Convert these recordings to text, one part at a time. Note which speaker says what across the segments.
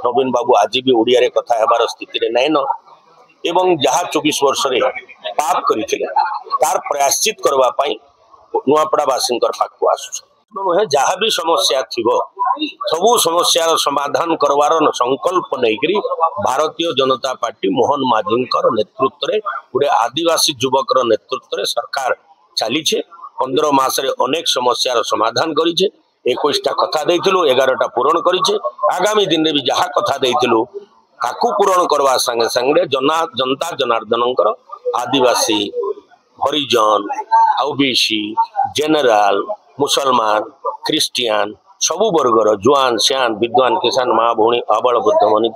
Speaker 1: नवीन बाबू आज भी ओडिया रे कथा हेबार स्थिति रे नाइन एवं जहाँ 24 वर्ष रे पाप करते तार प्रायश्चित करबा पई नुआपड़ावासी पाखु आसुछ जहाँ भी समस्या थिबो सबू समस्यार समाधान करवार संकल्प नहीं भारतीय जनता पार्टी मोहन माझी नेतृत्व में गोटे आदिवासी युवकर नेतृत्व में सरकार चली 15 मासरे अनेक समस्यार समाधान करिछे 21टा कथा देइथिलु 11टा पूरण करिछे आगामी दिन रे भी जहाँ कथा देइथिलु ताकू पूरण करवा संगे संगे जनता जनार्दनकर आदिवासी हरिजन ओबीसी जेनेराल मुसलमान क्रिस्टियान सबु वर्गर जुआन सियान विद्वान किसान माँ भौणी आबल बुद्धमणि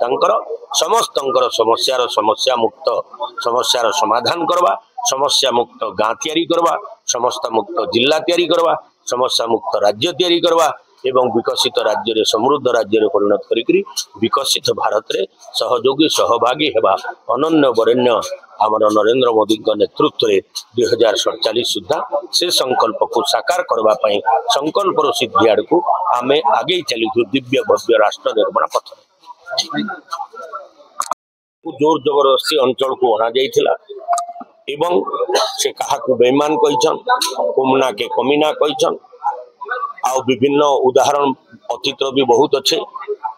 Speaker 1: समस्तंकर समस्या मुक्त समाधान करवा समस्या मुक्त गाँ तैयारी करवा समस्या मुक्त जिला तैयारी करवा समस्या मुक्त राज्य तैयारी करवा एवं विकसित राज्य रे समृद्ध राज्य रे परिणत करी विकसित भारत रे सहयोगी सहभागी हेबा अनन्य वरेण्य आमर नरेंद्र मोदी नेतृत्व में 2047 सुधा से संकल्प को साकार करबा पई संकल्प सिद्धि आड़ को आम आगे चलू दिव्य भव्य राष्ट्र निर्माण पथ जोर जबरदस्ती अंचल को अणा जाइथिला एवं से कहा बेईमान कहिछन कुमना के कमीना कहिछन आ विभिन्न उदाहरण अतीत भी बहुत अच्छे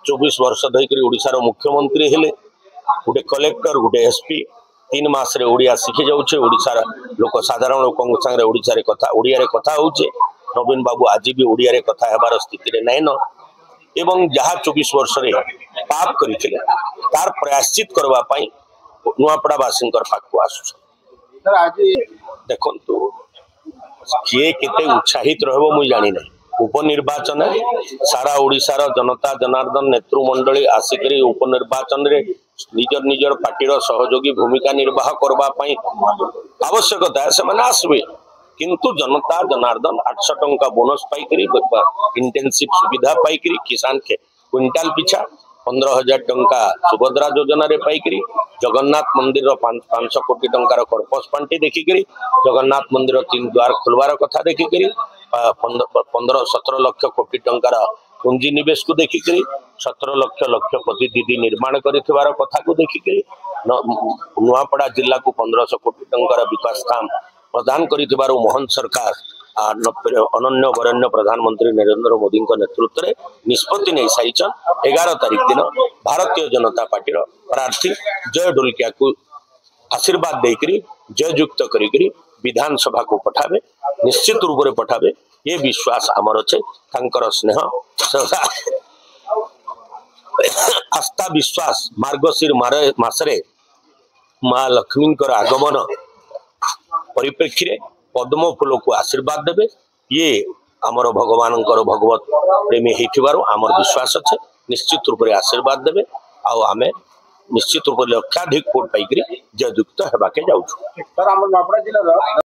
Speaker 1: 24 वर्ष धरी ओडिशार मुख्यमंत्री हेले गोटे कलेक्टर गोटे एसपी 3 मास रे ओडिया शिखि जाउछे ओडिशार लोक साधारण लोक संगे ओडिसा रे कथा ओडिया रे कथा होउछे नवीन बाबू आज भी ओडिया रे कथा हेबार स्थिति रे नाइन एवं जहाँ 24 वर्ष रे पाप करथिले तार प्रायश्चित करबा पई नुआपड़ावासी पाखु आसुछ देखंतु किए केते उत्साहित रहबो मुई जानि नै उपनिर्वाचन सारा ओडिशार जनता जनार्दन नेतृमंडली आसिकरी उपनिर्वाचन रे निजर निजर पार्टीर सहयोगी भूमिका निर्वाह करबा पई आवश्यकता से माने आसबे किंतु जनता जनार्दन 800 टंका बोनस पाइकरी इंटेंसिव सुविधा पाइकरी किसान के क्विंटाल पिछा 15,000 टंका सुभद्रा योजना रे पाइकरी जगन्नाथ मंदिर 500 कोटी टंकार कर्पस पांटी देखिकरी जगन्नाथ मंदिर 3 द्वार खोलवार कथा देखिकरी 15-17 लक्ष कोटी टंकार पूंजी निवेश को देखिकरी 17 लक्ष प्रतिनिधि निर्माण करिथिबार कथा को देखिकरी नुआपड़ा जिला को 1500 कोटी टंकार विकास काम प्रदान करिथिबार मोहन सरकार अनन्य वरेण्य प्रधानमंत्री नरेंद्र मोदी नेतृत्व में निष्पत्ति नहीं सारिछन 11 तारीख दिन भारतीय जनता पार्टी प्रार्थी जय ढोलकिया को आशीर्वाद देकरी जय युक्त करी विधानसभा को पठावे निश्चित रूप से पठावे ये विश्वास आमर अच्छे तांकर स्नेह आस्था विश्वास मार्गशीर मासरे माँ लक्ष्मी आगमन परिप्रेक्षी रे पद्म फूल को आशीर्वाद देवे ये आमर भगवान भगवत प्रेमी होमर विश्वास अच्छे निश्चित रूप से आशीर्वाद देवे आमे निश्चित रूप से लक्षाधिक भोट पाइक जययुक्त होगा जाऊँ।